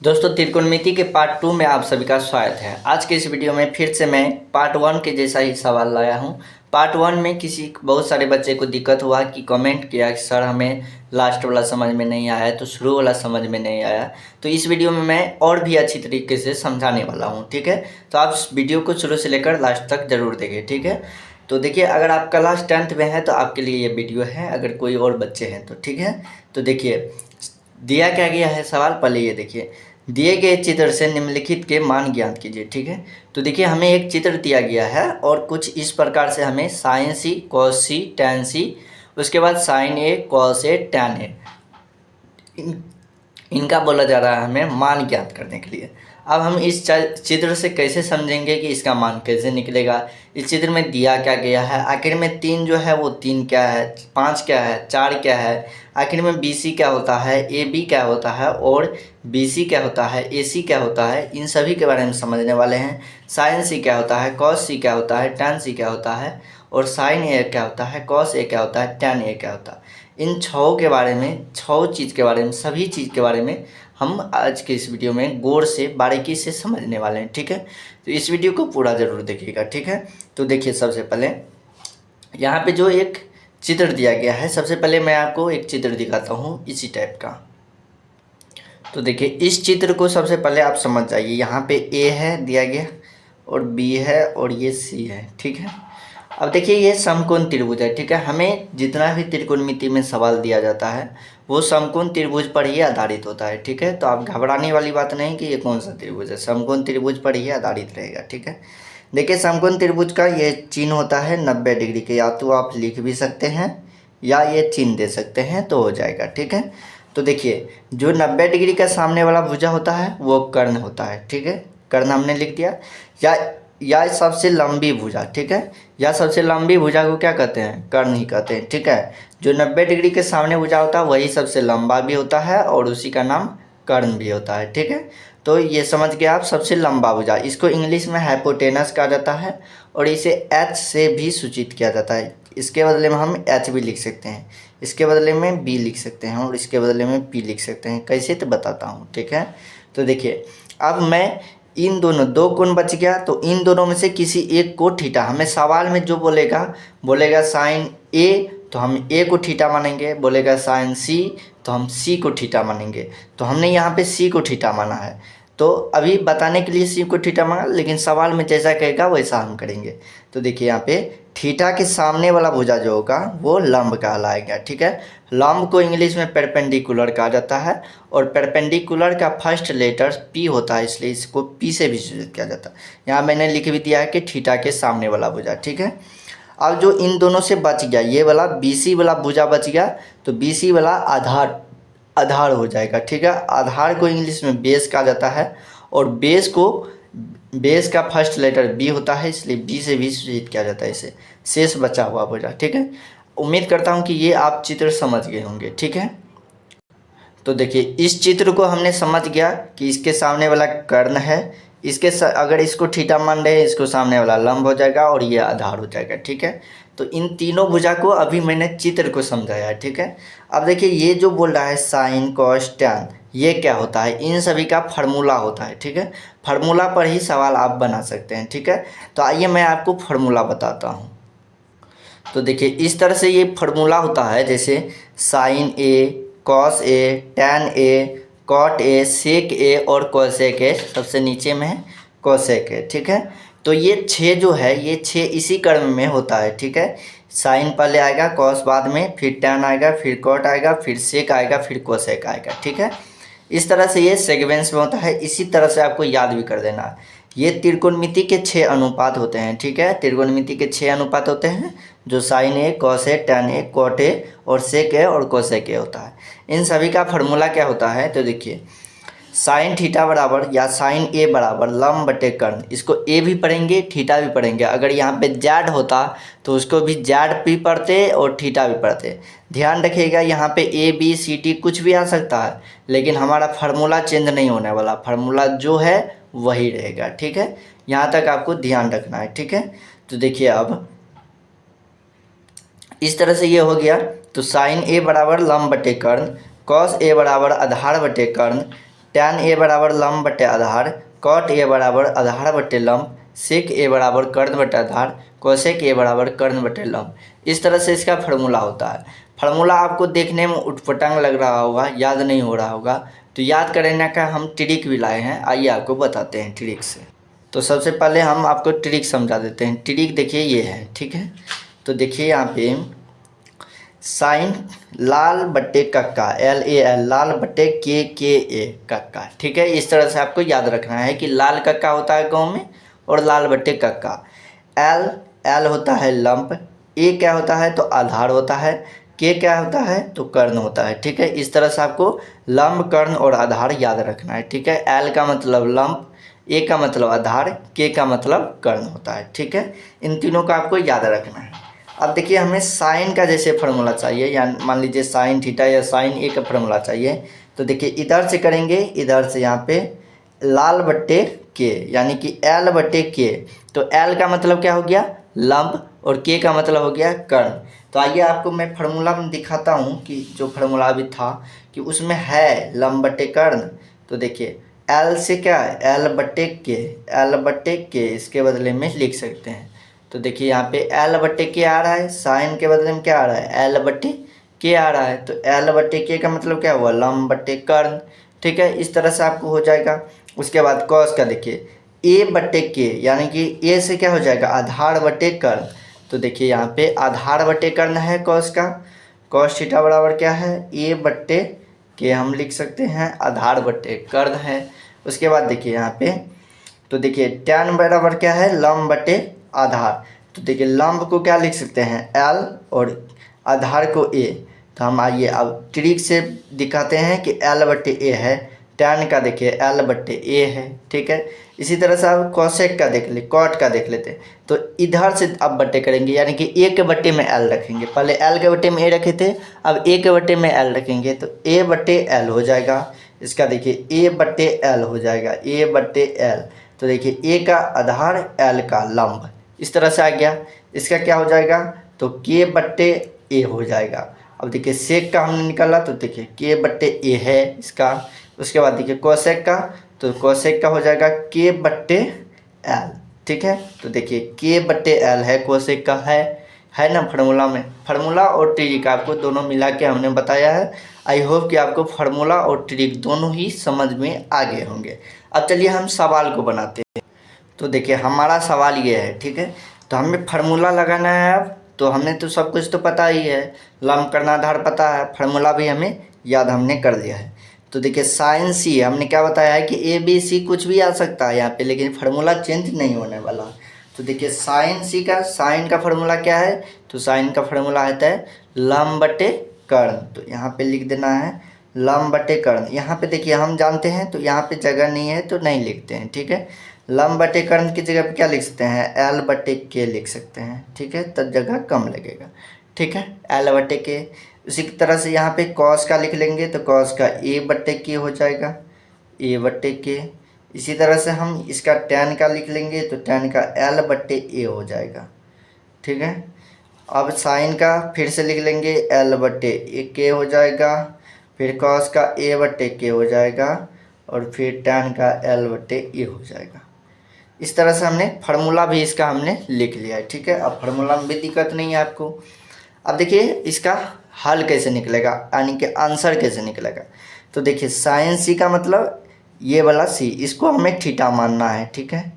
दोस्तों त्रिकोणमिति के पार्ट 2 में आप सभी का स्वागत है। आज के इस वीडियो में फिर से मैं पार्ट 1 के जैसा ही सवाल लाया हूं। पार्ट 1 में बहुत सारे बच्चे को दिक्कत हुआ कि कमेंट किया कि सर हमें लास्ट वाला समझ में नहीं आया, तो शुरू वाला समझ में नहीं आया। तो इस वीडियो में मैं और भी अच्छी तरीके से समझाने वाला हूँ, ठीक है। तो आप इस वीडियो को शुरू से लेकर लास्ट तक ज़रूर देखें, ठीक है। तो देखिए, अगर आप क्लास 10th में है तो आपके लिए ये वीडियो है, अगर कोई और बच्चे हैं तो ठीक है। तो देखिए दिया क्या गया है सवाल, पहले ये देखिए। दिए गए चित्र से निम्नलिखित के मान ज्ञात कीजिए, ठीक है। तो देखिए हमें एक चित्र दिया गया है और कुछ इस प्रकार से हमें साइन सी, कॉस सी, टैन सी, उसके बाद sign A, cos A, tan A, इनका बोला जा रहा है हमें मान ज्ञात करने के लिए। अब हम इस चित्र से कैसे समझेंगे कि इसका मान कैसे निकलेगा। इस चित्र में दिया क्या गया है, आखिर में 3 जो है वो 3 क्या है, 5 क्या है, 4 क्या है, आखिर में BC क्या होता है, AB क्या होता है और BC क्या होता है, AC क्या होता है, इन सभी के बारे में समझने वाले हैं। साइन C क्या होता है, कॉस C क्या होता है, टैन C क्या होता है और साइन A क्या होता है, कॉस A क्या होता है, टैन A क्या होता है। इन 6 के बारे में, 6 चीज़ के बारे में, सभी चीज़ के बारे में हम आज के इस वीडियो में गौर से बारीकी से समझने वाले हैं, ठीक है। तो इस वीडियो को पूरा ज़रूर देखिएगा, ठीक है। तो देखिए सबसे पहले यहाँ पे जो एक चित्र दिया गया है, सबसे पहले मैं आपको एक चित्र दिखाता हूँ इसी टाइप का। तो देखिए इस चित्र को सबसे पहले आप समझ जाइए। यहाँ पे A है दिया गया और B है और ये C है, ठीक है। अब देखिए ये समकोण त्रिभुज है, ठीक है। हमें जितना भी त्रिकोणमिति में सवाल दिया जाता है वो समकोण त्रिभुज पर ही आधारित होता है, ठीक है। तो आप घबराने वाली बात नहीं कि ये कौन सा त्रिभुज है, समकोण त्रिभुज पर ही आधारित रहेगा, ठीक है। देखिए समकोण त्रिभुज का ये चिन्ह होता है 90 डिग्री के, या तो आप लिख भी सकते हैं या ये चिन्ह दे सकते हैं तो हो जाएगा, ठीक है। तो देखिए जो 90 डिग्री का सामने वाला भुजा होता है वो कर्ण होता है, ठीक है। कर्ण हमने लिख दिया। या सबसे लंबी भुजा, ठीक है। या सबसे लंबी भुजा को क्या कहते हैं, कर्ण ही कहते हैं, ठीक है। जो 90 डिग्री के सामने भुजा होता है वही सबसे लंबा भी होता है और उसी का नाम कर्ण भी होता है, ठीक है। तो ये समझ गए आप, सबसे लंबा भुजा, इसको इंग्लिश में हाइपोटेनस कहा जाता है और इसे H से भी सूचित किया जाता है। इसके बदले में हम H भी लिख सकते हैं, इसके बदले में B लिख सकते हैं और इसके बदले में P लिख सकते हैं। कैसे तो बताता हूँ, ठीक है। तो देखिए अब मैं इन दोनों, 2 कोण बच गया, तो इन दोनों में से किसी एक को थीटा, हमें सवाल में जो बोलेगा साइन A तो हम A को थीटा मानेंगे, बोलेगा साइन C तो हम C को थीटा मानेंगे। तो हमने यहाँ पे C को थीटा माना है, तो अभी बताने के लिए C को थीटा माना, लेकिन सवाल में जैसा कहेगा वैसा हम करेंगे। तो देखिए यहाँ पे थीटा के सामने वाला भुजा जो होगा वो लंब कहलाएगा, ठीक है। लंब को इंग्लिश में परपेंडिकुलर कहा जाता है और परपेंडिकुलर का फर्स्ट लेटर P होता है, इसलिए इसको P से भी सूचित किया जाता है। यहाँ मैंने लिख भी दिया है कि थीटा के सामने वाला भुजा, ठीक है। अब जो इन दोनों से बच गया, ये वाला BC वाला भुजा बच गया, तो BC वाला आधार हो जाएगा, ठीक है। आधार को इंग्लिश में बेस कहा जाता है और बेस का फर्स्ट लेटर B होता है, इसलिए B से भी सूचित किया जाता है इसे, शेष बचा हुआ भुजा, ठीक है। उम्मीद करता हूँ कि ये आप चित्र समझ गए होंगे, ठीक है। तो देखिए इस चित्र को हमने समझ गया कि इसके सामने वाला कर्ण है, अगर इसको थीटा मान रहे हैं, इसको सामने वाला लंब हो जाएगा और ये आधार हो जाएगा, ठीक है। तो इन तीनों भुजा को अभी मैंने चित्र को समझाया है, ठीक है। अब देखिए ये जो बोल रहा है साइन, कॉस, टैन, ये क्या होता है, इन सभी का फार्मूला होता है, ठीक है। फार्मूला पर ही सवाल आप बना सकते हैं, ठीक है। तो आइए मैं आपको फार्मूला बताता हूँ। तो देखिए इस तरह से ये फार्मूला होता है, जैसे sine A, cos A, tan A, cot A, sec A और कोसेक A, सबसे नीचे में है कोसेक A, ठीक है। तो ये 6 जो है, ये 6 इसी क्रम में होता है, ठीक है। साइन पहले आएगा, कॉस बाद में, फिर टैन आएगा, फिर कॉट आएगा, फिर सेक आएगा, फिर कोसेक आएगा, ठीक है। इस तरह से ये सेक्वेंस में होता है, इसी तरह से आपको याद भी कर देना है। ये त्रिकोणमिति के 6 अनुपात होते हैं, ठीक है। त्रिकोणमिति के 6 अनुपात होते हैं, जो sine A, cos A, tan A, cot A और सेक A और कोसेक A होता है। इन सभी का फार्मूला क्या होता है, तो देखिए साइन थीटा बराबर या साइन A बराबर लंब बटे कर्ण, इसको A भी पढ़ेंगे, थीटा भी पढ़ेंगे। अगर यहाँ पे जेड होता तो उसको भी जेड भी पढ़ते और थीटा भी पढ़ते। ध्यान रखिएगा यहाँ पे ABCD कुछ भी आ सकता है, लेकिन हमारा फार्मूला चेंज नहीं होने वाला, फार्मूला जो है वही रहेगा, ठीक है। यहाँ तक आपको ध्यान रखना है, ठीक है। तो देखिए अब इस तरह से ये हो गया, तो साइन A बराबर लंब बटे कर्ण, कॉस A बराबर आधार बटे कर्ण, tan a बराबर लंब बटे आधार, cot a बराबर आधार बटे लंब, sec a बराबर कर्ण बटे आधार, cosec a बराबर कर्ण बटे लंब। इस तरह से इसका फार्मूला होता है। फार्मूला आपको देखने में उटपटांग लग रहा होगा, याद नहीं हो रहा होगा, तो याद करने का हम ट्रिक भी लाए हैं, आइए आपको बताते हैं ट्रिक से। तो सबसे पहले हम आपको ट्रिक समझा देते हैं। ट्रिक देखिए ये है, ठीक है। तो देखिए यहाँ पे साइन लाल बट्टे कक्का, LAL लाल बट्टे KKA कक्का, ठीक है। इस तरह से आपको याद रखना है कि लाल कक्का होता है गाँव में और लाल बट्टे कक्का। L होता है लंब, A क्या होता है तो आधार होता है, K क्या होता है तो कर्ण होता है, ठीक है। इस तरह से आपको लंब कर्ण और आधार याद रखना है, ठीक है। L का मतलब लंब, A का मतलब आधार, K का मतलब कर्ण होता है, ठीक है। इन तीनों का आपको याद रखना है। अब देखिए हमें साइन का जैसे फार्मूला चाहिए, या मान लीजिए साइन थीटा या साइन ए का फार्मूला चाहिए, तो देखिए इधर से करेंगे, इधर से यहाँ पे लाल बट्टे के, यानी कि L बट्टे के। तो L का मतलब क्या हो गया लंब और K का मतलब हो गया कर्ण। तो आइए आपको मैं फार्मूला में दिखाता हूँ कि जो फार्मूला अभी था कि उसमें है लंब बट्टे कर्ण। तो देखिए L से क्या है L बट्टे के, इसके बदले में लिख सकते हैं। तो देखिए यहाँ पे L बट्टे के आ रहा है, साइन के बदले में क्या आ रहा है L बट्टे के आ रहा है। तो L बट्टे के का मतलब क्या हुआ लंब बट्टे कर्ण, ठीक है। इस तरह से आपको हो जाएगा। उसके बाद कॉस का देखिए A बट्टे के, यानी कि A से क्या हो जाएगा आधार बट्टे कर्ण। तो देखिए यहाँ पे आधार बट्टे कर्ण है कॉस का, कॉस थीटा बराबर क्या है A बट्टे के, हम लिख सकते हैं आधार बट्टे कर्ण है। उसके बाद देखिए यहाँ पे, तो देखिए tan बराबर क्या है लंब बटे आधार। तो देखिए लंब को क्या लिख सकते हैं L और आधार को A। तो हम आइए अब ट्रिक से दिखाते हैं कि L बट्टे A है, tan का देखिए L बट्टे A है, ठीक है। इसी तरह से अब cosec का देख ले, cot का देख लेते हैं। तो इधर से अब बट्टे करेंगे, यानी कि A के बट्टे में L रखेंगे। पहले L के बट्टे में A रखे थे, अब A के बट्टे में L रखेंगे, तो A बट्टे L हो जाएगा। इसका देखिए A बट्टे L हो जाएगा, A बट्टे L। तो देखिए A का आधार L का लंब, इस तरह से आ गया। इसका क्या हो जाएगा तो K बट्टे A हो जाएगा। अब देखिए सेक का हमने निकाला, तो देखिए K बट्टे A है इसका। उसके बाद देखिए कोसेक का, तो कोसेक का हो जाएगा K बट्टे L, ठीक है। तो देखिए K बट्टे L है, कोसेक का है ना फार्मूला में। फार्मूला और ट्रिक आपको दोनों मिला के हमने बताया है। आई होप कि आपको फार्मूला और ट्रिक दोनों ही समझ में आ गए होंगे। अब चलिए हम सवाल को बनाते हैं। तो देखिए हमारा सवाल ये है, ठीक है। तो हमें फार्मूला लगाना है। अब तो हमें तो सब कुछ तो पता ही है, लंब कर्ण आधार पता है, फार्मूला भी हमें याद हमने कर लिया है। तो देखिए साइन सी हमने क्या बताया है कि ABC कुछ भी आ सकता है यहाँ पे, लेकिन फार्मूला चेंज नहीं होने वाला। तो देखिए साइन का फार्मूला क्या है तो साइन का फार्मूला आता है लंब बटे कर्ण। तो यहाँ पे लिख देना है लंब बटे कर्ण। यहाँ पे देखिए हम जानते हैं, तो यहाँ पे जगह नहीं है तो नहीं लिखते हैं, ठीक है। लंब बटे कर्ण की जगह पे क्या लिख सकते हैं L बटे के लिख सकते हैं, ठीक है, तब जगह कम लगेगा, ठीक है, L बटे के। उसी की तरह से यहाँ पे कॉस का लिख लेंगे, तो कॉस का A बटे के हो जाएगा, A बटे के। इसी तरह से हम इसका tan का लिख लेंगे, तो tan का L बटे A हो जाएगा, ठीक है। अब साइन का फिर से लिख लेंगे L बटे के हो जाएगा, फिर कॉस का A बटे के हो जाएगा, और फिर tan का L बटे A हो जाएगा। इस तरह से हमने फार्मूला भी इसका हमने लिख लिया है, ठीक है। अब फार्मूला में भी दिक्कत नहीं है आपको। अब देखिए इसका हल कैसे निकलेगा, यानी कि आंसर कैसे निकलेगा। तो देखिए साइन सी का मतलब ये वाला सी, इसको हमें थीटा मानना है, ठीक है।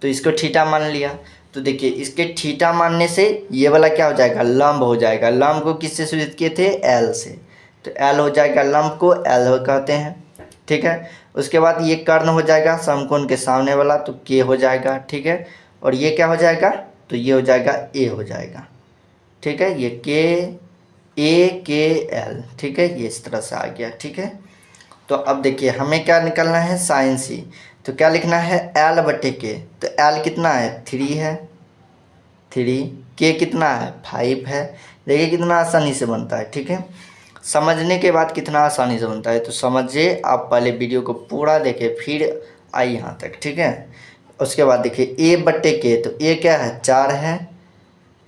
तो इसको थीटा मान लिया, तो देखिए इसके थीटा मानने से ये वाला क्या हो जाएगा लंब हो जाएगा। लंब को किससे सूचित किए थे L से, तो L हो जाएगा, लंब को L हो कहते हैं, ठीक है। उसके बाद ये कर्ण हो जाएगा समकोण के सामने वाला, तो K हो जाएगा, ठीक है। और ये क्या हो जाएगा तो ये हो जाएगा A हो जाएगा, ठीक है। ये KAKL, ठीक है, ये इस तरह से आ गया, ठीक है। तो अब देखिए हमें क्या निकालना है साइन सी, तो क्या लिखना है L बटे के। तो L कितना है 3 है, 3, K कितना है 5 है। देखिए कितना आसानी से बनता है, ठीक है। समझने के बाद कितना आसानी से बनता है, तो समझिए आप पहले वीडियो को पूरा देखें फिर आइए यहाँ तक, ठीक है। उसके बाद देखिए A बटे के, तो A क्या है 4 है,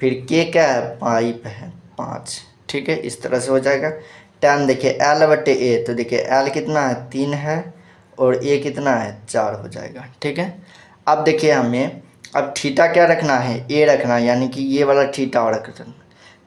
फिर K क्या है 5 है, 5, ठीक है। इस तरह से हो जाएगा। tan देखिए L बटे A, तो देखिए L कितना है 3 है, और ए कितना है 4 हो जाएगा। ठीक है, अब देखिए हमें अब थीटा क्या रखना है, ए रखना है, यानी कि ये वाला थीटा और रखना।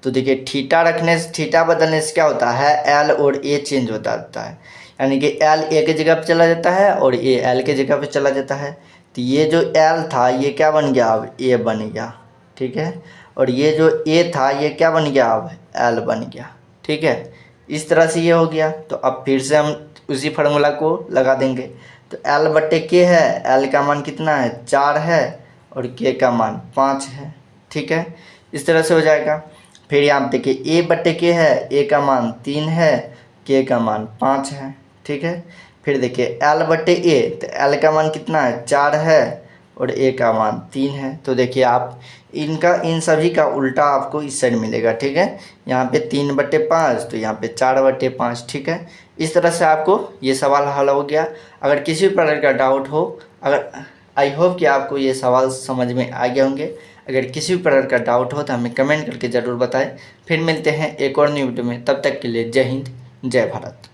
तो देखिए थीटा रखने से, थीटा बदलने से क्या होता है, एल और ए चेंज होता रहता है, यानी कि एल ए के जगह पे चला जाता है और ए एल के जगह पे चला जाता है। तो ये जो एल था ये क्या बन गया, अब ए बन गया। ठीक है, और ये जो ए था ये क्या बन गया, अब एल बन गया। ठीक है, इस तरह से ये हो गया। तो अब फिर से हम उसी फार्मूला को लगा देंगे। तो एल बट्टे के है, एल का मान कितना है 4 है और के का मान 5 है। ठीक है, इस तरह से हो जाएगा। फिर यहाँ पे देखिए ए बट्टे के है, ए का मान 3 है, के का मान 5 है। ठीक है, फिर देखिए एल बट्टे ए, तो एल का मान कितना है 4 है और ए का मान 3 है। तो देखिए आप इन सभी का उल्टा आपको इस साइड मिलेगा। ठीक है, यहाँ पे 3/5 तो यहाँ पे 4/5। ठीक है, इस तरह से आपको ये सवाल हल हो गया। अगर किसी प्रकार का डाउट हो, अगर आई होप कि आपको ये सवाल समझ में आ गए होंगे। अगर किसी भी प्रकार का डाउट हो तो हमें कमेंट करके ज़रूर बताएं। फिर मिलते हैं एक और न्यू वीडियो में, तब तक के लिए जय हिंद जय भारत।